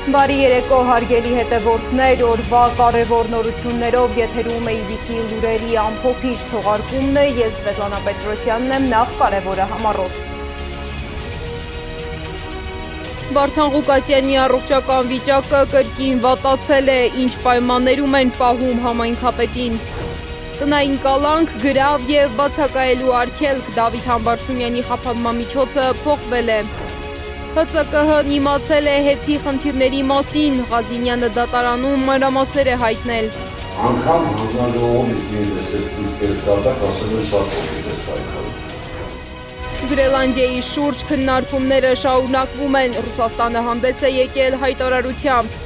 Բարի երեկո հարգելի հետևորդներ, օրվա կարևոր նորություններով եթերում է IBC լուրերի ամփոփիչ թողարկումն է, ես Սվետլանա Պետրոսյանն եմ, նախ կարևորը համառոտ։ Վարդան Ղուկասյանի առողջական վիճակը կրկին վատացել է, ինչ պայմաններում են պահում համայնքապետին։ Տնային կալանք, գրավ և բացակայելու արգելք, Դավիթ Համբարձումյանի խափանման միջոցը փոխվել է։ ՀՑԿՀ-ն իմացել է հեծի խնդիրների մասին, Ղազինյանը դատարանում մանրամասներ է հայտնել։ Անգամ հանձնաժողովից ինձ այսպես կատակ ասել են շատ փոքր էս պայքարում։ Գրելանդիայի շուրջ քննարկումները շարունակվում են, Ռուսաստանը հանդես է եկել հայտարարությամբ։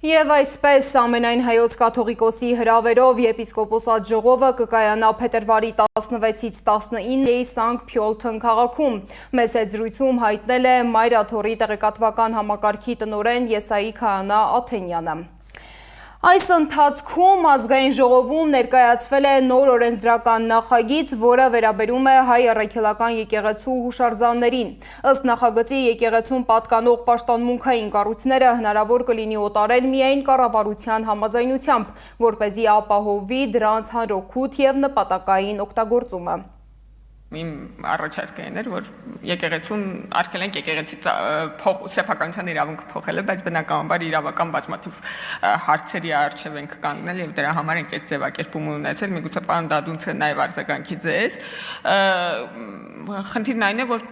Եվ այսպես ամենայն հայոց կաթողիկոսի հրավերով եպիսկոպոսատ ժողովը կկայանա փետրվարի 16-ից 19-ի Սանկտ Փյոլթն քաղաքում։ Մեծ հետ զրույցում հայտնել է Մայրաթորի տեղեկատվական համակարգի տնօրեն Եսայի Քահանա Աթենյանը։ Այս ընթացքում ազգային ժողովում ներկայացվել է նոր օրենսդրական նախագիծ, որը վերաբերում է հայ առաքելական եկեղեցու հուշարձաններին։ Ըստ նախագծի եկեղեցուն պատկանող պաշտամունքային կառույցները հնարավոր կլինի օտարել միայն կառավարության համաձայնությամբ, որպեսզի ապահովի դրանց հանրօգուտ և նպատակային օգտագործումը։ Իմ առաջարկն էր, որ եկեղեցուն արգել ենք եկեղեցի սեփականության իրավունքը փոխելը, բայց բնականաբար իրավական բազմաթիվ հարցերի առջև ենք կանգնել եւ դրա համար ենք այս ձևակերպումը ունեցել։ Միգուցե պարոն Դադունցը նաեւ արձագանքի ձեզ։ Խնդիրն այն է, որ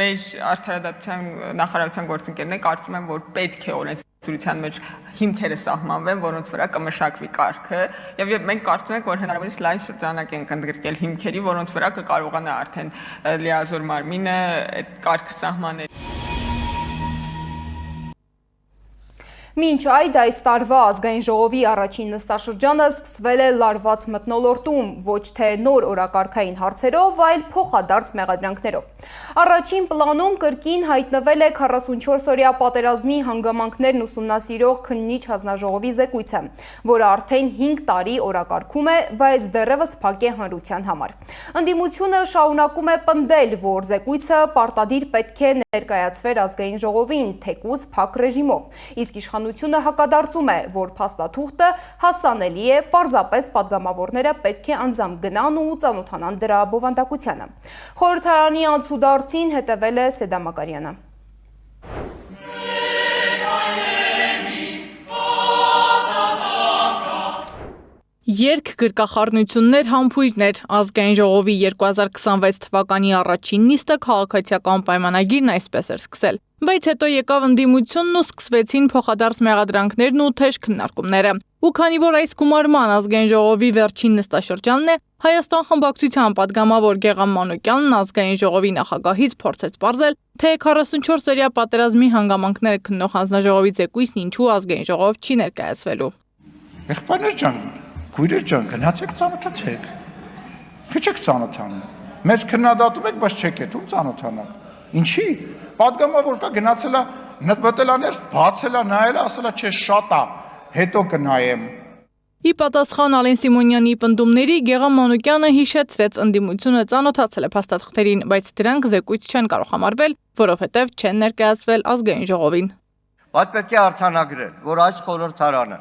մեր արդարադատության նախարարության գործընկերները կարծում են, որ պետք է օրենսդրության մեջ հիմքերը սահմանվեն, որոնց վրա կմշակվի կարգը, եւ մենք կարծում ենք, որ հնարավորինս լայն շրջանակ ենք ընդգրկել հիմքերի, որոնց վրա կկարողանա արդեն լիազոր մարմինը այդ կարգը սահմանել։ Մինչ այդ այս տարվա ազգային ժողովի առաջին նստաշրջանը սկսվել է լարված մթնոլորտում, ոչ թե նոր օրակարգային հարցերով, այլ փոխադարձ մեղադրանքներով։ Առաջին պլանում կրկին հայտնվել է 44-օրյա պատերազմի հանգամանքներն ուսումնասիրող քննիչ հանձնաժողովի զեկույցը, որը արդեն 5 տարի օրակարգում է, բայց դեռևս փակ է հանրության համար։ Ընդդիմությունը շարունակում է պնդել, որ զեկույցը պարտադիր պետք է ներկայացվեր ազգային ժողովին, թեկուզ փակ ռեժիմով, իսկ իշխանությունը հակադարձում է, որ փաստաթուղթը հասանելի է, պարզապես պատգամավորները պետք է անձամբ գնան ու ծանոթանան դրա բովանդակությանը։ Խորհրդարանի անցուդարձին հետևել է Սեդա Մակարյանը։ Երգ-գրկախառնություններ, համբույրներ, ազգային ժողովի 2026 թվականի առաջին նիստը քաղաքացիական պայմանագիրն այսպես էր սկսել։ Բայց հետո եկավ ընդդիմությունն ու սկսվեցին փոխադարձ մեղադրանքներն ու թեժ քննարկումները։ Ու քանի որ այս գումարման ազգային ժողովի վերջին նստաշրջանն է, Հայաստան խմբակցության պատգամավոր Գեգամ Մանուկյանն ազգային ժողովի նախագահից փորձեց պարզել, թե 44-օրյա պատերազմի հանգամանքները քննող հանձնաժողովի զեկույցն ինչու ազգային ժողով չի ներկայացվելու։ Եղբայրներ ջան, քույրեր ջան, գնացեք ծանոթացեք։ Քիչեք ծանոթանում։ Մեզ քննադատում եք, բայց չեք եք ծանոթանալ։ Ինչի՞։ Պատգամավոր կա գնացել է, մտել է ներս, բացել է, նայել է, ասել է, չէ, շատ է, հետո կնայեմ։ Ի պատասխան Ալեն Սիմոնյանի պնդումների Գեգամ Մանուկյանը հիշեցրեց ընդդիմությունը ծանոթացել է փաստաթղթերին, բայց դրանք զեկույց չեն կարող համարվել, որովհետև չեն ներկայացվել ազգային ժողովին։ Բայց պետք է արձանագրել, որ այս խորհրդարանը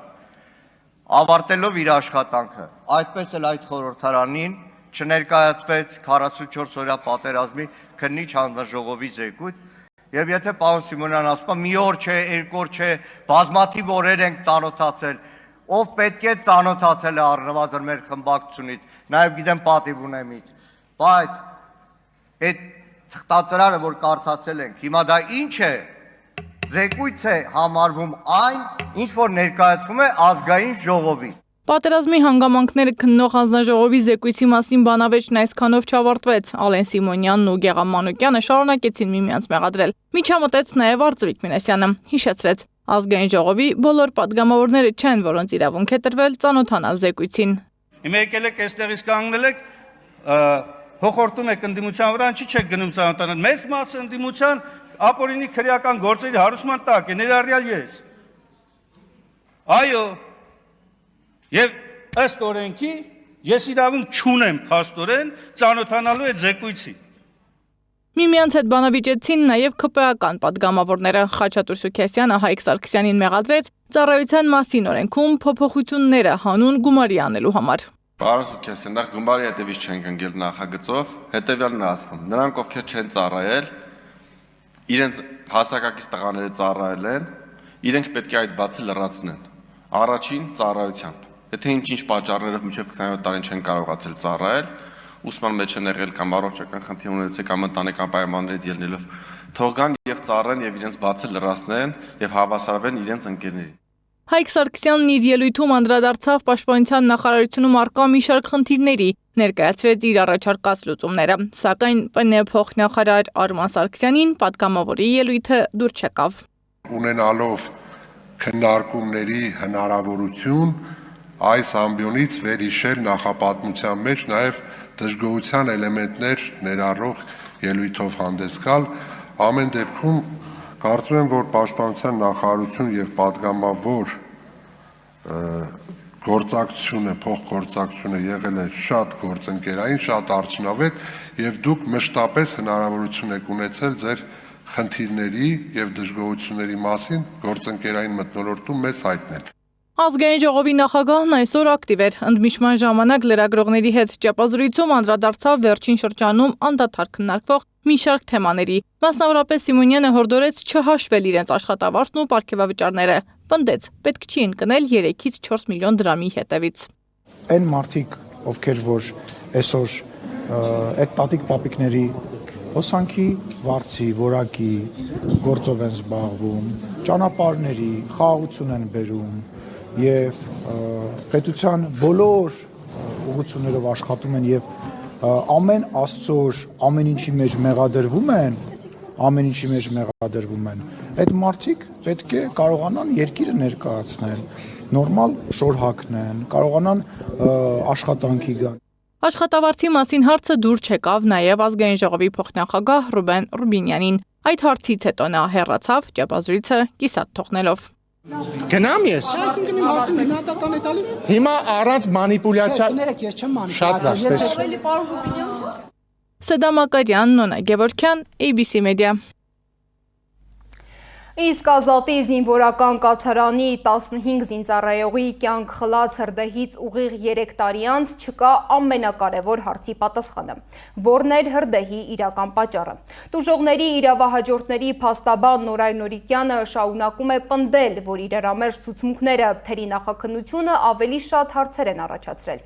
ավարտելով իր աշխատանքը, այդպես էլ այդ խորհրդարանին չներկայացվեց 44-օրյա պատերազմի քննիչ հանձնաժողովի զեկույց, եւ եթե պարոն Սիմոնյանն ասում է մի օր չէ, երկու օր չէ, բազմաթիվ օրեր ենք ծանոթացել, ով պետք է ծանոթացել է առնվազն մեր խմբակցությունից, նաեւ գիտեմ պատիվ ունեմ իդ, բայց այդ թղթածրարը, որ կարդացել ենք, հիմա դա ինչ է, զեկույց է համարվում այն, ինչ որ ներկայացվում է ազգային ժողովին։ Պատերազմի հանգամանքները քննող հանձնաժողովի զեկույցի մասին բանավեճն այսքանով չավարտվեց։ Ալեն Սիմոնյանն ու Գեգամ Մանուկյանը շարունակեցին միմյանց մեղադրել։ Միջամտեց նաև Արծվիկ Մինասյանը, հիշեցրեց, ազգային ժողովի բոլոր պատգամավորները չեն, որոնց իրավունք է տրվել ծանոթանալ զեկույցին։ Հիմա եկել եք այստեղից կանգնել եք, հոխորտում եք ընդդիմության վրա, ինչի՞ չեք գնում ծանոթանալ։ Մեծ մասը ընդդիմության ապօրինի քրեական գործերի հարուսման տակ է, ներառյալ ես։ Այո, եւ ըստ օրենքի ես իրավունք չունեմ փաստորեն ծանոթանալու այդ զեկույցի։ Միմյանց հետ բանավիճեցին նաև ԿՊԱ-կան падգամավորները Խաչատուր Սուքեսյանը Հայկ Սարգսյանին մեղադրեց ծառայության մասին օրենքում փոփոխությունները հանուն գումարի անելու համար։ Պարոն Սուքեսյան, նախ գումարի հետևից չենք ընկել նախագծով, հետևյալն է ասվում. նրանք ովքեր չեն ծառայել, իրենց հասակակից տղաները ծառայել են, իրենք պետք է այդ բացը լրացնեն։ Առաջին ծառայությամբ։ Եթե ինչ-ինչ պատճառներով մինչև 27 տարին չեն կարողացել ծառայել, ուսման մեջ են եղել կամ առողջական խնդիրներից կամ ընտանեկան պայմաններից ելնելով, թող գան եւ ծառայեն եւ իրենց բացը լրացնեն եւ հավասարվեն իրենց ընկերներին։ Հայկ Սարգսյանն իր ելույթում անդրադարձավ Պաշտպանության նախարարությունում առկա մի շարք խնդիրների, ներկայացրեց իր առաջարկած լուծումները, սակայն ՊՆ փոխնախարար Արման Սարգսյանին падգամավորի ելույթը դուր չեկավ։ Ունենալով քննարկումների հնարավորություն այս ամբիոնից վերհիշել նախապատմության մեջ նաև դժգոհության էլեմենտներ ներառող ելույթով հանդես գալ, ամեն դեպքում կարծում եմ, որ Պաշտպանության նախարարություն եւ падգամավոր գործակցությունը, փոխգործակցությունը եղել է շատ գործընկերային, շատ արդյունավետ եւ դուք մշտապես հնարավորություն եք ունեցել ձեր խնդիրների եւ դժգոհությունների մասին գործընկերային մթնոլորտում մեզ հայտնել։ Ազգային ժողովի նախագահն այսօր ակտիվ էր, ընդմիջման ժամանակ լրագրողների հետ ճապազրույցում անդրադարձավ վերջին շրջանում անդադար քննարկվող մի շարք թեմաների, մասնավորապես Սիմոնյանը հորդորեց չհաշվել իրենց աշխատավարձն ու պարգևավճարները, պնդեց, պետք չի ընկնել 3-ից 4 միլիոն դրամի հետևից։ Այն մարդիկ, ովքեր որ այսօր այդ տատիկ պապիկների հոսանքի վարձի, որակի գործով են զբաղվում, ճանապարհների խաղաղություն են բերում եւ պետության բոլոր ուղղություններով աշխատում են եւ ամեն աստծոր ամեն ինչի մեջ մեղադրվում են, այդ մարդիկ պետք է կարողանան երկիրը ներկայացնել, նորմալ շոր հագնեն, կարողանան աշխատանքի գան։ Աշխատավարձի մասին հարցը դուր չեկավ նաև ազգային ժողովի փոխնախագահ Ռուբեն Ռուբինյանին։ Այդ հարցից հետո նա հեռացավ ճապազրույցը կիսատ թողնելով։ Գնամ ես։ Այսինքն իմ հարցին գնահատական է տալիս։ Հիմա առանց մանիպուլյացիա։ Կներեք, ես չեմ Շատ լավ, մանիպուլյացիա։ Սեդա Մակարյան, Նոնա Գևորգյան, ABC Media։ Իսկ Ազատի զինվորական կացարանի 15 զինծառայողի կյանք խլած հրդեհից ուղիղ 3 տարի անց չկա ամենակարևոր հարցի պատասխանը, որն էր հրդեհի իրական պատճառը։ Տուժողների իրավահաջորդների փաստաբան Նորայր Նորիկյանը շարունակում է պնդել, որ իրարամերժ ցուցմունքները թերի նախաքննությունը ավելի շատ հարցեր են առաջացրել։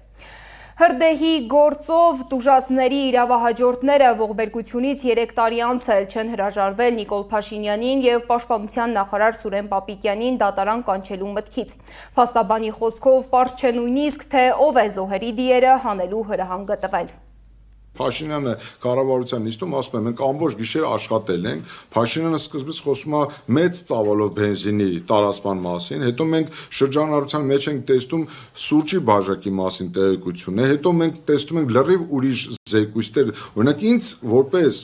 Հրդեհի գործով տուժածների իրավահաջորդները ողբերգությունից 3 տարի անց էլ չեն հրաժարվել Նիկոլ Փաշինյանին եւ Պաշտպանության նախարար Սուրեն Պապիկյանին դատարան կանչելու մտքից։ Փաստաբանի խոսքով պարզ չէ նույնիսկ թե ով է զոհերի դիերը հանելու հրահանգը տվել։ Փաշինյանը կառավարության նիստում ասում է մենք ամբողջ գիշեր աշխատել ենք, Փաշինյանը սկզբից խոսում է մեծ ծավալով բենզինի տարածման մասին, հետո մենք շրջանառության մեջ ենք տեսնում սուրճի բաժակի մասին տեղեկությունը, հետո մենք տեսնում ենք լրիվ ուրիշ զեկույցներ, օրինակ ինձ որպես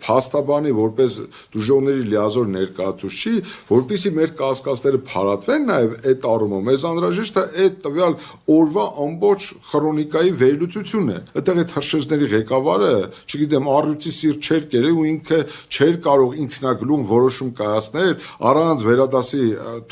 փաստաբանի, որպես դժողների լիազոր ներկայացուցիչ, որպեսզի մեր կասկածները փարատվեն նաև այդ առումով, մեզ անհրաժեշտ է այդ տվյալ օրվա ամբողջ քրոնիկայի վերլուծությունը։ Այդտեղ այդ հրշեջների ղեկավարը, չգիտեմ, առյուծի սիրտ չէր կերել ու ինքը չէր կարող ինքնագլուխ որոշում կայացնել առանց վերադասի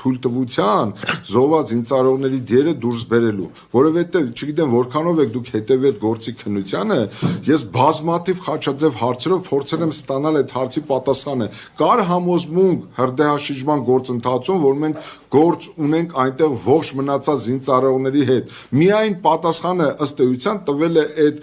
թույլտվության զոհված զինծառայողների դերը դուրս բերելու, որովհետև չգիտեմ որքանով եք դուք հետևել գործի քննությանը, ես բազմաթիվ խաչաձև հարցերով փորձել եմ ստանալ այդ հարցի պատասխանը։ Կար համոզմունք հրդեհաշիջման գործընթացում, որ մենք գործ ունենք այնտեղ ողջ մնացած զինծառայողների հետ։ Միայն պատասխանը ըստ էության տվել է այդ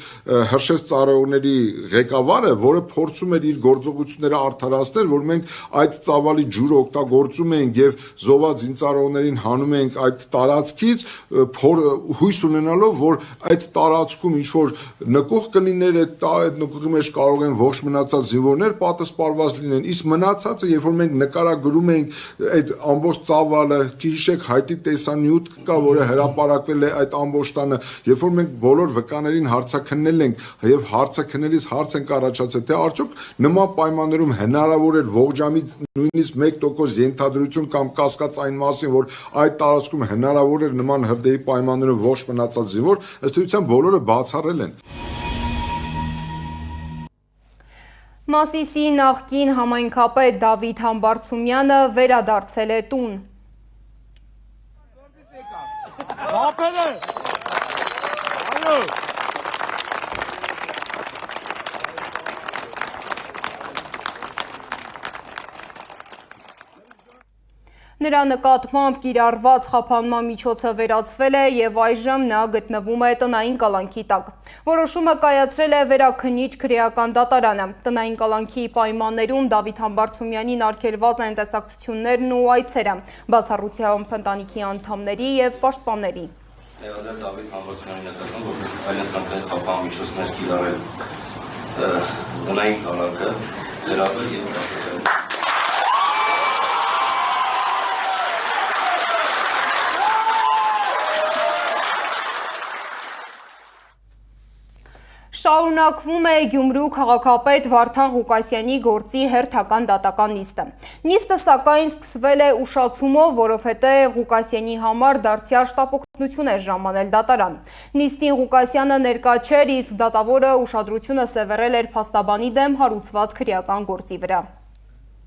հրշեջ ծառայողների ղեկավարը, որը փորձում էր իր գործողությունները արդարացնել, որ մենք այդ ծավալի ջուրը օգտագործում ենք եւ զոհված զինծառայողներին հանում ենք այդ տարածքից, հույս ունենալով, որ այդ տարածքում ինչ որ նկուղ կլիներ, այդ նկուղի մեջ կարող են ողջ մնացած զինվորներ պատասպարված լինեն, իսկ մնացածը, երբ որ մենք նկարագրում ենք այդ ամբողջ ծավալը, հիշեք հայտի տեսանյութ կա, որը հրապարակվել է այդ ամբողջ տանը, երբ որ մենք բոլոր վկաներին հարցաքննել ենք եւ հարցաքննելիս հարց ենք առաջացել, թե արդյոք նման պայմաններում հնարավոր էր ողջամից նույնիսկ 1% ենթադրություն կամ կասկած այն մասին, որ այդ տարածքում հնարավոր էր նման հրդեհի պայմաններում ողջ մնացած զինվոր, ըստ էության բոլորը բացառել են։ Մասիսի նախկին համայնքապետ Դավիթ Համբարձումյանը վերադարձել է տուն։ Նրա նկատմամբ կիրառված խափանման միջոցը վերացվել է և այժմ նա գտնվում է տնային կալանքի տակ։ Որոշումը կայացրել է վերաքննիչ քրեական դատարանը։ Տնային կալանքի պայմաններում Դավիթ Համբարձումյանին արգելված են տեսակցություններն ու այցերը, բացառությամբ ընտանիքի անդամների և պաշտպանների։ Դավիթ Համբարձումյանի նկատմամբ որպես հայաստանական խափան միջոցներ կիրառել տնային կալանքը վերաբեր և կասեցել։ Շարունակվում է Գյումրու քաղաքապետ Վարդան Ղուկասյանի գործի հերթական դատական նիստը։ Նիստը սակայն սկսվել է ուշացումով, որովհետև Ղուկասյանի համար դարձյալ շտապօգնություն է ժամանել դատարան։ Նիստին Ղուկասյանը ներկա չէր, իսկ դատավորը ուշադրությունը սևեռել էր փաստաբանի դեմ հարուցված քրեական գործի վրա։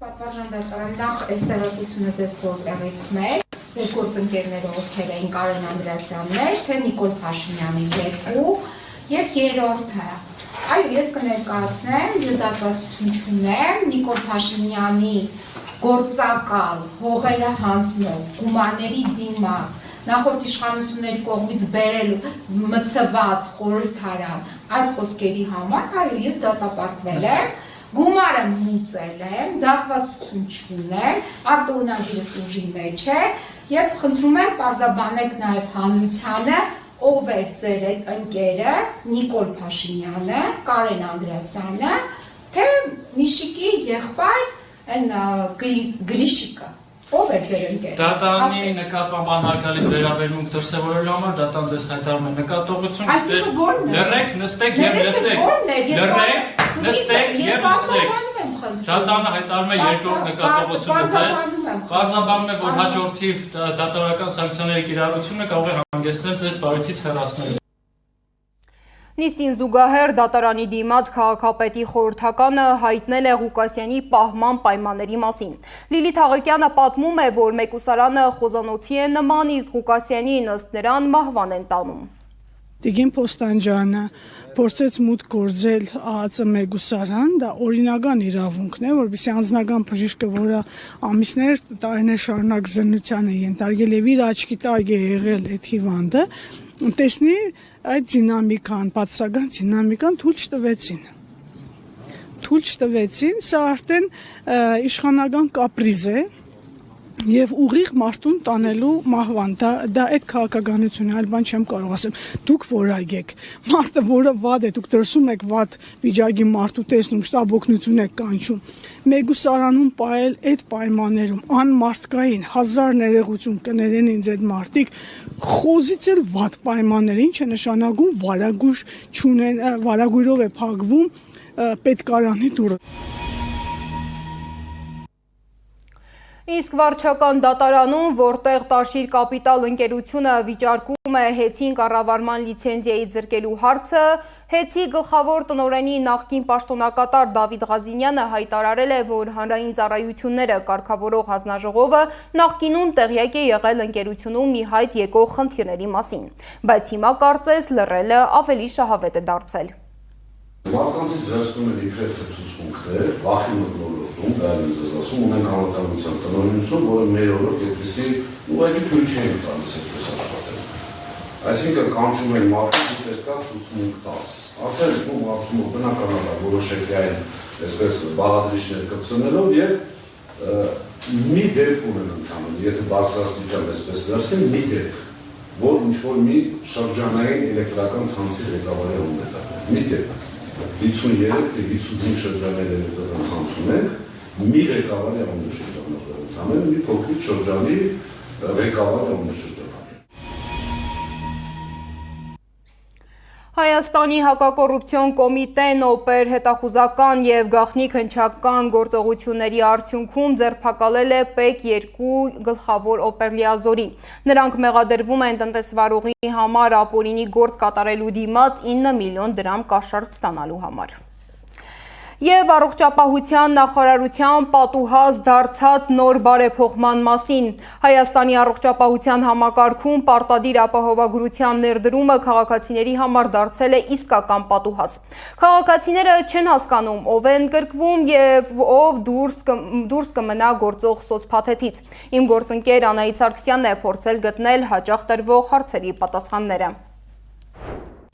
Պատվարժան դատարան, նախ այս տեղեկությունը ձեզ որտեղից մեր, ձեր գործընկերները ովքեր էին Կարեն Անդրեասյաններ, թե Նիկոլ Փաշինյանի երկու և երրորդը։ Այո, ես կներկայացնեմ, ես դատվածություն չունեմ, Նիկոլ Փաշինյանի գործակալ հողերը հանձնող գումարների դիմաց նախորդ իշխանությունների կողմից բերել մցված խորհրդարան այդ խոսքերի համար, այո, ես դատապարտվել եմ, գումարը մուծել եմ, դատվածություն չունեմ, արտոնագիրս ուժի մեջ է և խնդրում եմ պարզաբանեք նաև հանրությանը, ով էր ձեր ընկերը, Նիկոլ Փաշինյանը, Կարեն Անդրեասյանը, թե Միշիկի եղբայր Գրիշիկը, ով էր ձեր ընկերը։ Դատարանի նկատմամբ անհարգալից վերաբերմունք դրսևորելու համար դատարան ձեզ հայտարարում է նկատողություն, լռեք, նստեք և լսեք, նստեք և լսեք։ Դատարանը հայտարարում է երկրորդ նկատողությունը ձեզ, պարզաբանում է, որ հաջորդիվ դատավորական սանկցիաների կիրառությունը կարող է հանգեցնել ձեզ վարույցից հեռացնելու։ Նիստին զուգահեռ դատարանի դիմաց քաղաքապետի խորհրդականը հայտնել է Ղուկասյանի պահման պայմանների մասին։ Լիլիթ Աղիկյանը պատմում է, որ մեկուսարանը խոզանոցի է նման, իսկ Ղուկասյանին ըստ նրան մահվան են տանում։ Տիկին Պոստանջյանը փորձեց մուտք գործել ԱԱԾ մեգուսարան, դա օրինական իրավունքն է, որովհետեւ անձնական բժիշկը, որը ամիսներ, տարիներ շարունակ զննության է ենթարկել եւ իր աչքի տակ է եղել այդ հիվանդը, տեսնի այդ դինամիկան, պատասական դինամիկան թույլ չտվեցին, սա արդեն իշխանական կապրիզ է եւ ուղիղ մարդուն տանելու մահվան, դա այդ քաղաքականությունն է, այլ բան չեմ կարող ասեմ։ Դուք որագեք, մարդը, որը վատ է, դուք դրսում եք վատ վիճակի մարդու տեսնում, շտապօգնություն եք կանչում։ Մեգուսարանում պահել այդ պայմաններում անմարդկային հազար ներողություն կներեն ինձ այդ մարդիկ, խոզից էլ վատ պայմաններ, ինչ է նշանակում վարագույր չունեն, վարագույրով է փակվում պետքարանի դուռը։ Իսկ վարչական դատարանում, որտեղ Տաշիր կապիտալ ընկերությունը վիճարկում է հեծին կառավարման լիցենզիայի զրկելու հարցը, հեծի գլխավոր տնօրենի նախկին պաշտոնակատար Դավիթ Ղազինյանը հայտարարել է, որ հանրային ծառայությունները կարգավորող հանձնաժողովը նախկինում տեղյակ է եղել ընկերությունում մի հայտ եկող խնդիրների մասին, բայց հիմա կարծես լռելը ավելի շահավետ է դարձել։ Մարդկանցից վերցնում են իբրև թե ցուցմունքներ, վախի մթնոլորտում, դա եմ ձեզ ասում, ունենք անվտանգության տնօրինություն, որը մեր օրոք այդպիսի ուղղակի թույլ չէին տալիս այդպես աշխատել։ Այսինքն կանչում են մարդուն, պետք է ցուցմունք տաս։ Արդեն մարդու բնականաբար որոշակի այն այսպես բաղադրիչներ կպցնելով եւ մի դեպք ունեն ընդհանրապես, եթե բարձրաստիճան այսպես դարձնեն, մի դեպք, որ ինչ-որ մի շրջանային էլեկտրական ցանցի ղեկավարի ունենա, մի դեպք 53 թե 55 շրջաններ էլեկտրական ցանց ունենք, մի ղեկավարի անունը շրջաններ, ամեն մի փոքրիկ շրջանի ղեկավարի անունը շրջաններ։ Հայաստանի հակակոռուպցիոն կոմիտեն օպեր հետախուզական և գաղտնիք հնչական գործողությունների արդյունքում ձերբակալել է ՊԵԿ-2 գլխավոր օպերլիազորի։ Նրանք մեղադրվում են տնտեսվարողի համար ապօրինի գործ կատարելու դիմաց 9 միլիոն դրամ կաշառք ստանալու համար։ Եվ առողջապահության նախարարության պատուհաս դարձած նոր բարեփոխման մասին։ Հայաստանի առողջապահության համակարգում պարտադիր ապահովագրության ներդրումը քաղաքացիների համար դարձել է իսկական պատուհաս։ Քաղաքացիները չեն հասկանում ով է ընդգրկվում եւ ով դուրս կմնա գործող սոցփաթեթից։ Իմ գործընկեր Անահիտ Սարգսյանն է փորձել գտնել հաճախ տրվող հարցերի պատասխանները։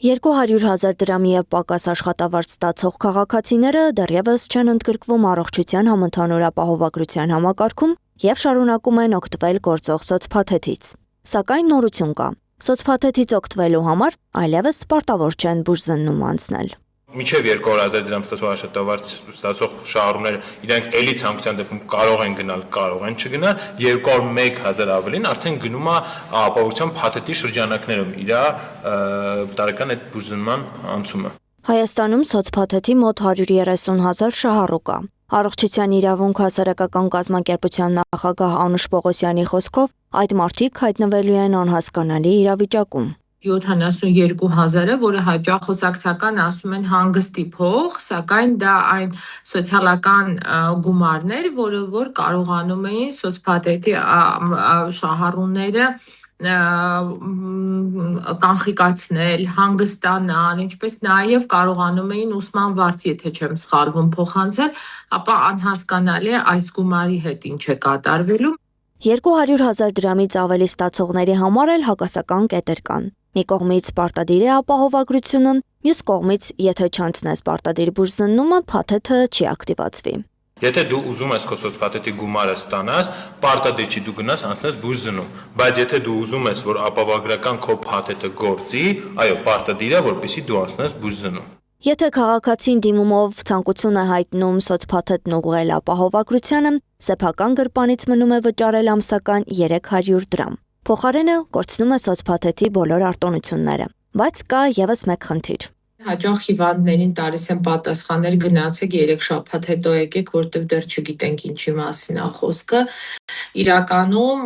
200,000 դրամի եւ պակաս աշխատավարձ ստացող քաղաքացիները դեռևս չեն ընդգրկվում առողջության համընդհանուր ապահովագրության համակարգում եւ շարունակում են օգտվել գործող սոցփաթեթից։ Սակայն նորություն կա։ Սոցփաթեթից օգտվելու համար այլևս պարտավոր չեն բուժզննում անցնել։ Միջև 200,000 դրամ ստացող աշխատավարձ ստացող շահառուները իրենք էլի ցանկության դեպքում կարող են գնալ, կարող են չգնալ, 201,000 ավելին արդեն գնում է ապահովության փաթեթի շրջանակներում իր տարեկան այդ բուժզնման անցումը։ Հայաստանում սոցփաթեթի մոտ 130,000 շահառու կա։ Առողջության իրավունք հասարակական կազմակերպության նախագահ Անուշ Պողոսյանի խոսքով այդ մարդիկ հայտնվելու են անհասկանալի իրավիճակում։ 72,000-ը, որը հաճախ խոսակցական ասում են հանգստի փող, սակայն դա այն սոցիալական գումարներ, որ կարողանում էին սոցփաթեթի շահառուները կանխիկացնել, հանգստանալ, ինչպես նաև կարողանում էին ուսման վարձ, եթե չեմ սխալվում, փոխանցել, ապա անհասկանալի է այս գումարի հետ ինչ է կատարվելու։ 200,000 դրամից ավելի ստացողների համար էլ հակասական կետեր կան։ Մի կողմից պարտադիր է ապահովագրությունը, մյուս կողմից, եթե չանցնես պարտադիր բուժզննումը, փաթեթը չի ակտիվացվի։ Եթե դու ուզում ես քո սոցփաթեթի գումարը ստանաս, պարտադիր չի դու գնաս անցնես բուժզննում, բայց եթե դու ուզում ես, որ ապահովագրական քո փաթեթը գործի, այո, պարտադիր է, որպեսզի դու անցնես բուժզննում։ Եթե քաղաքացին դիմումով ցանկություն է հայտնում սոցփաթեթն ուղղել ապահովագրությանը, սեփական գրպանից մնում է վճարել ամսական 300 դրամ։ Փոխարենը կորցնում է սոցփաթեթի բոլոր արտոնությունները։ Բայց կա եւս մեկ խնդիր։ Հաճախ հիվանդներին տալիս են պատասխաններ գնացեք 3 շաբաթ հետո եկեք, որտեվ դեռ չգիտենք ինչի մասին է խոսքը։ Իրականում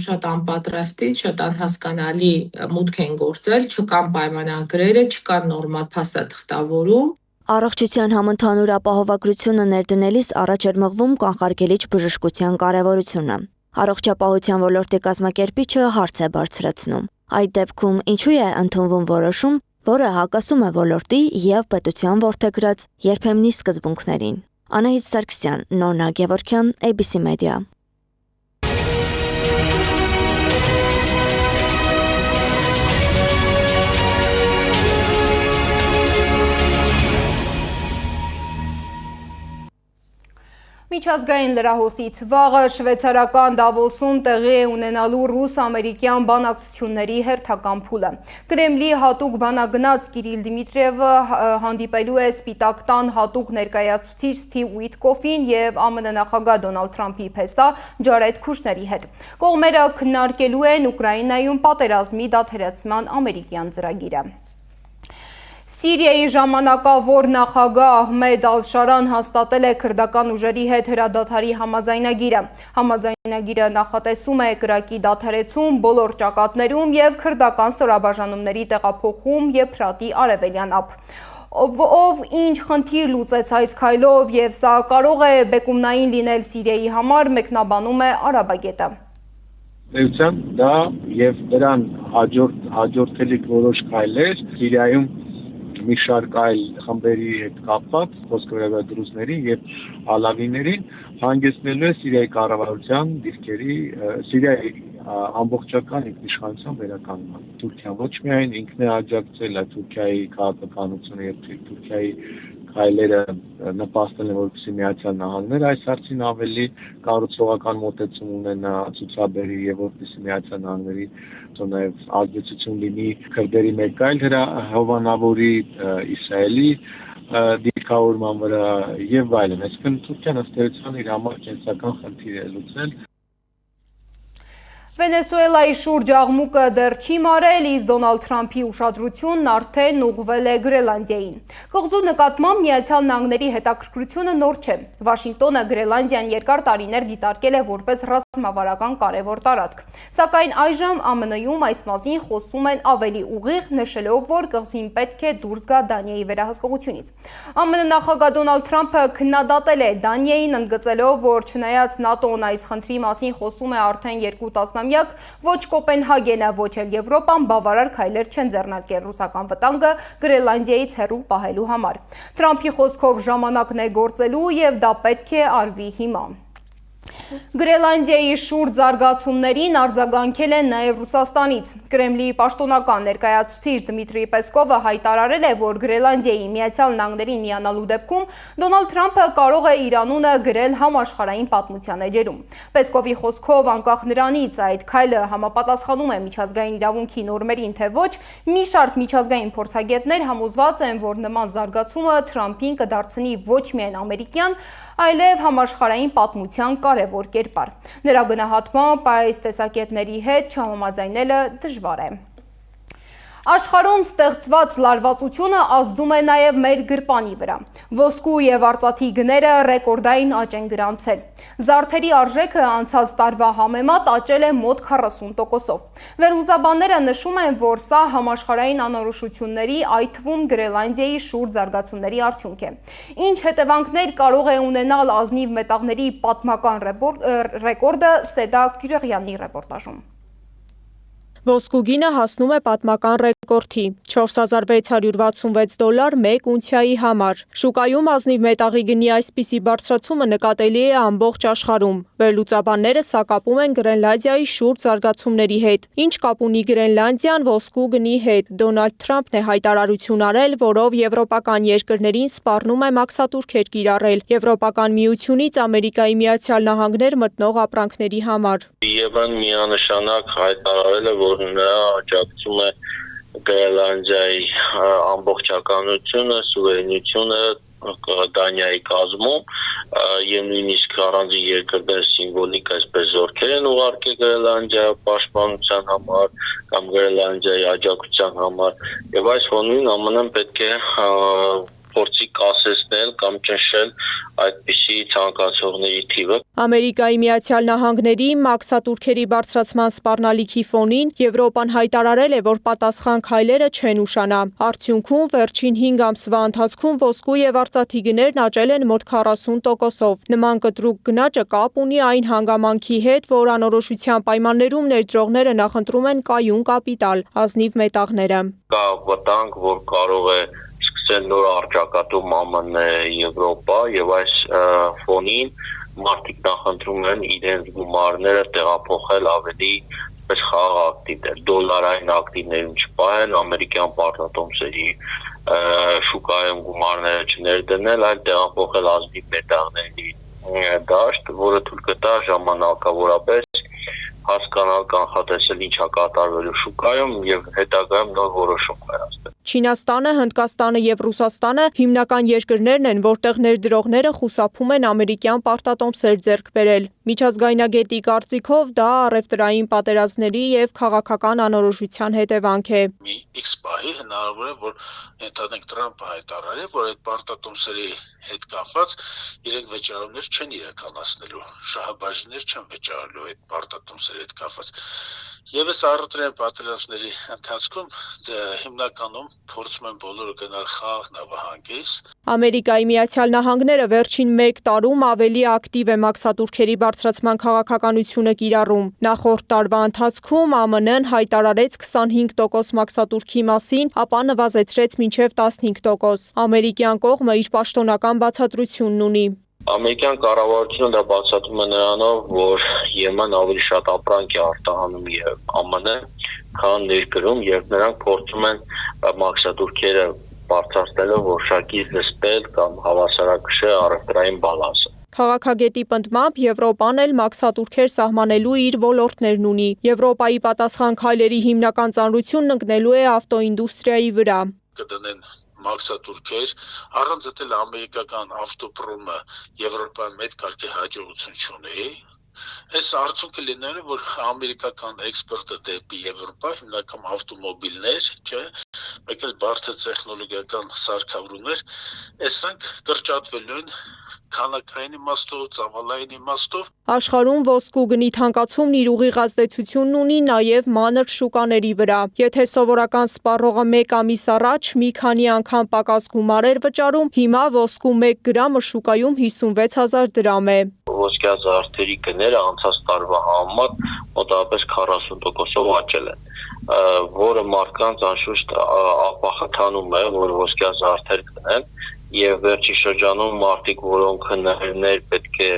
շատ անպատրաստից, շատ անհասկանալի մուտք են գործել, չկան պայմանագրերը, չկան նորմալ փաստաթղթավորում։ Առողջության համընդհանուր ապահովագրությունը ներդնելիս առաջ էր մղվում կանխարգելիչ բժշկության կարևորությունը։ Առողջապահության ոլորտի կազմակերպիչը հարց է բարձրացնում։ Այդ դեպքում ինչու է ընդունվում որոշում, որը հակասում է ոլորտի եւ պետության որդեգրած երբեմնի սկզբունքներին։ Անահիտ Սարգսյան, Նոնա Գևորգյան, ABC Media։ Միջազգային լրահոսից վաղը շվեյցարական Դավոսում տեղի է ունենալու ռուս-ամերիկյան բանակցությունների հերթական փուլը։ Կրեմլի հատուկ բանագնաց Կիրիլ Դիմիտրիևը հանդիպելու է Սպիտակ տան հատուկ ներկայացուցիչ Սթիվ Ուիտկոֆին եւ ԱՄՆ նախագահ Դոնալդ Թրամփի փեսա Ջարեդ Քուշների հետ։ Կողմերը քննարկելու են Ուկրաինայում պատերազմի դադարեցման ամերիկյան ծրագիրը։ Սիրիայի ժամանակավոր նախագահ Ահմեդ Ալ-Շարան հաստատել է քրդական ուժերի հետ հրադադարի համաձայնագիրը։ Համաձայնագիրը նախատեսում է կրակի դադարեցում բոլոր ճակատներում եւ քրդական ստորաբաժանումների տեղափոխում Եփրատի արևելյան ափ։ Ով ինչ խնդիր լուծեց այս քայլով եւ սա կարող է բեկումնային լինել Սիրիայի համար, մեկնաբանում է Արաբագետը։ Էության դա եւ դրան հաջորդելիք որոշ քայլեր Սիրիայում մի շարք այլ խմբերի հետ կապված, խոսքը վերաբերում դրուզների եւ ալավիներին, հանգեցնելու է Սիրիայի կառավարության դիրքերի, Սիրիայի ամբողջական ինքնիշխանության վերականգնման։ Թուրքիան ոչ միայն ինքն է աջակցել այդ Թուրքիայի քաղաքականությունը եւ Թուրքիայի քայլերը նպաստել են, որպեսզի Միացյալ Նահանգները այս հարցին ավելի կառուցողական մոտեցում ունենա, ցուցաբերի եւ որպեսզի Միացյալ Նահանգների նաև ազդեցություն լինի քրդերի մեկ այլ հովանավորի Իսրայելի դիրքավորման վրա եւ այլն։ Այսինքն Թուրքիան ըստ էության իր համար կենսական խնդիր է լուծել։ Վենեսուելայի շուրջ աղմուկը դեռ չի մարել, իսկ Դոնալդ Թրամփի ուշադրությունն արդեն ուղղվել է Գրենլանդիային։ Կղզու նկատմամբ Միացյալ Նահանգների հետաքրքրությունը նոր չէ։ Վաշինգտոնը Գրենլանդիան երկար տարիներ դիտարկել է որպես ռազմավարական կարևոր տարածք։ Սակայն այժմ ԱՄՆ-ում այս մասին խոսում են ավելի ուղիղ, նշելով, որ կղզին պետք է դուրս գա Դանիայի վերահսկողությունից։ ԱՄՆ նախագահ Դոնալդ Թրամփը քննադատել է Դանիային, ընդգծելով, որ չնայած ՆԱՏՕ-ն այս խնդրի մասին խոսում է արդեն 2 տասնամյակ, ոչ Կոպենհագենը, ոչ էլ Եվրոպան բավարար քայլեր չեն ձեռնարկել ռուսական վտանգը Գրենլանդիայից հեռու պահելու համար։ Թրամփի խոսքով ժամանակն է գործելու եւ դա պետք է արվի հիմա։ Գրենլանդիայի շուրջ զարգացումներին արձագանքել են նաև Ռուսաստանից։ Կրեմլիի պաշտոնական ներկայացուցիչ Դմիտրի Պեսկովը հայտարարել է, որ Գրենլանդիայի Միացյալ Նահանգներին միանալու դեպքում Դոնալդ Թրամփը կարող է իր անունը գրել համաշխարհային պատմության էջերում։ Պեսկովի խոսքով, անկախ նրանից այդ քայլը համապատասխանում է միջազգային իրավունքի նորմերին, թե ոչ, մի շարք միջազգային փորձագետներ համոզված են, որ նման զարգացումը Թրամփին կդարձնի ոչ միայն ամերիկյան, այլև համաշխարհային պատմության կարևոր կերպար։ Նրա գնահատմամբ այս տեսակետների հետ չհամաձայնելը դժվար է։ Աշխարհում ստեղծված լարվածությունը ազդում է նաև մեր գրպանի վրա։ Ոսկու եւ արծաթի գները ռեկորդային աճ են գրանցել։ Զարդերի արժեքը անցած տարվա համեմատ աճել է մոտ 40%-ով։ Վերլուծաբանները նշում են, որ սա համաշխարհային անորոշությունների, այդ թվում Գրենլանդիայի շուրջ զարգացումների արդյունք է։ Ինչ հետևանքներ կարող է ունենալ ազնիվ մետաղների պատմական ռեկորդը Սեդա Կյուրեղյանի ռեպորտաժում։ Ոսկու գինը հասնում է պատմական ռեկորդի՝ $4666 մեկ ունցիայի համար։ Շուկայում ազնիվ մետաղի գնի այսպիսի բարձրացումը նկատելի է ամբողջ աշխարհում։ Վերլուծաբանները սա կապում են Գրենլանդիայի շուրջ զարգացումների հետ։ Ինչ կապ ունի Գրենլանդիան ոսկու գնի հետ։ Դոնալդ Թրամփն է հայտարարություն արել, որով եվրոպական երկրներին սպառնում է մաքսատուրքեր կիրառել Եվրոպական միությունից Ամերիկայի Միացյալ Նահանգներ մտնող ապրանքների համար։ Եվրոպան միանշանակ հայտարարել է, որ նրա աջակցում է Գրենլանդիայի ամբողջականությունը, սուվերենությունը Դանիայի կազմում եւ նույնիսկ առանձին երկրներ սիմվոլիկ այսպես զորքեր են ուղարկել Գրենլանդիայի պաշտպանության համար կամ Գրենլանդիայի աջակցության համար եւ այս ֆոնին ԱՄՆ-ն պետք է փորձի կասեցնել կամ ճնշել այդպիսի ցանկացողների թիվը։ Ամերիկայի Միացյալ Նահանգների մաքսատուրքերի բարձրացման սպառնալիքի ֆոնին Եվրոպան հայտարարել է, որ պատասխան քայլերը չեն ուշանա։ Արդյունքում վերջին 5 ամսվա ընթացքում ոսկու եւ արծաթի գներն աճել են մոտ 40%-ով։ Նման կտրուկ գնաճը կապ ունի այն հանգամանքի հետ, որ անորոշության պայմաններում ներդրողները նախընտրում են կայուն կապիտալ, ազնիվ մետաղները։ Կա վտանգ, որ կարող է նոր արճակատում ԱՄՆ Եվրոպա եւ այս ֆոնին մարդիկ նախընտրում են իրենց գումարները տեղափոխել ավելի խաղաղ ակտիվներ, դոլարային ակտիվներում չպահեն, ամերիկյան պարտատոմսերի շուկայում գումարները չներդնել, այլ տեղափոխել ազնիվ մետաղների դաշտ, որը թույլ կտա ժամանակավորապես հասկանալ կանխատեսել ինչա կատարվելու շուկայում եւ հետագայում նոր որոշում կայացնել։ Չինաստանը, Հնդկաստանը եւ Ռուսաստանը հիմնական երկրներն են, որտեղ ներդրողները խուսափում են ամերիկյան պարտատոմսեր ձեռք բերել։ Միջազգայնագետի կարծիքով դա առևտրային պատերազմների եւ քաղաքական անորոշության հետևանք է։ Մի X պահի հնարավոր է, որ ընդհանրենք Թրամփը հայտարարի, որ այդ պարտատոմսերի հետ կապված իրենք վճարումներ չեն իրականացնելու, շահաբաժիններ չեն վճարելու այդ պարտատոմսերի հետ կապված։ Եվս առևտրային պատերազմների ընթացքում հիմնականում փորձում են բոլորը գնալ խաղաղ նավահանգից։ Ամերիկայի Միացյալ Նահանգները վերջին 1 տարում ավելի ակտիվ է մաքսատուրքերի բարձրացման քաղաքականությունը կիրառում։ Նախորդ տարվա ընթացքում ԱՄՆ-ն հայտարարեց 25% մաքսատուրքի մասին, ապա նվազեցրեց մինչև 15%։ Ամերիկյան կողմը իր պաշտոնական բացատրությունն ունի։ Ամերիկյան կառավարությունը դա բացատրում է նրանով, որ Եմեն ավելի շատ ապրանք է արտահանում եւ ԱՄՆ, քան ներկրում, եւ նրանք փորձում են մաքսատուրքերը բարձրացնելով որոշակի զսպել կամ հավասարակշռել առևտրային բալանսը։ Քաղաքագետի պնդմամբ Եվրոպան էլ մաքսատուրքեր սահմանելու իր ոլորտներն ունի։ Եվրոպայի պատասխան քայլերի հիմնական ծանրությունն ընկնելու է ավտոինդուստրիայի վրա։ Կդնեն մաքսատուրքեր, առանց դել ամերիկական ավտոպրոմը Եվրոպան մեծ կարգի հաջողություն չունի, Այս արդյունքը լինելու որ ամերիկական էքսպորտը դեպի Եվրոպա հիմնական ավտոմոբիլներ, չէ, մեկ էլ բարձր տեխնոլոգիական սարքավորումներ, այսինքն կրճատվելու են քանակային իմաստով, ծավալային իմաստով։ Աշխարհում ոսկու գնի թանկացումն իր ուղիղ ազդեցությունն ունի նաև մանր շուկաների վրա։ Եթե սովորական սպառողը 1 ամիս առաջ մի քանի անգամ պակաս գումար էր վճարում, հիմա ոսկու 1 գրամը շուկայում 56,000 դրամ է։ Ոսկյա զարդերի գները անցած տարվա համեմատ մոտավորապես 40%-ով աճել են, որը մարդկանց անշուշտ ապախտանում է, որ ոսկյա զարդեր գնեն, եւ վերջի շրջանում մարդիկ, որոնք հնարներ պետք է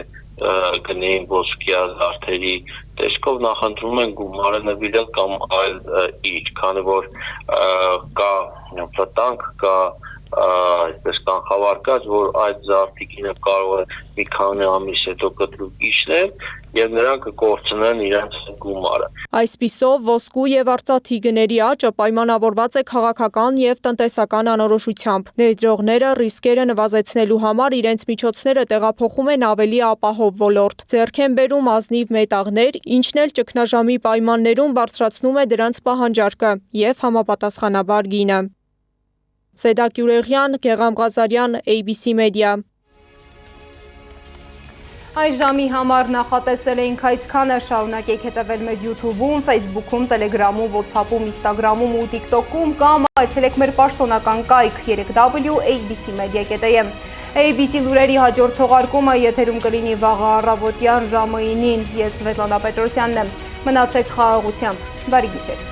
գնեին ոսկյա զարդերի տեսքով, նախընտրում են գումարը նվիրել կամ այլ իր, քանի որ կա վտանգ, կա այսպես կանխավարկած, որ այդ զարդիկինը կարող է մի քանի ամիս հետո կտրուկ իջնել եւ նրանք կկորցնեն իրենց գումարը։ Այսպիսով ոսկու եւ արծաթի գների աճը պայմանավորված է քաղաքական եւ տնտեսական անորոշությամբ։ Ներդրողները ռիսկերը նվազեցնելու համար իրենց միջոցները տեղափոխում են ավելի ապահով ոլորտ։ Ձեռք են բերում ազնիվ մետաղներ, ինչն էլ ճգնաժամի պայմաններում բարձրացնում է դրանց պահանջարկը եւ համապատասխանաբար գինը։ Սեդակ Յուրեղյան, Գեղամ Ղազարյան, ABC Media։ Այս ժամի համար նախատեսել էինք այսքանը, շարունակեք հետևել մեզ YouTube-ում, Facebook-ում, Telegram-ում, WhatsApp-ում, Instagram-ում ու TikTok-ում կամ այցելեք մեր պաշտոնական կայք www.abcmedia.am։ ABC լուրերի հաջորդ թողարկումը եթերում կլինի վաղը առավոտյան ժամը 9-ին։ Ես Սվետլանա Պետրոսյանն եմ։ Մնացեք խաղաղությամբ։ Բարի գիշեր։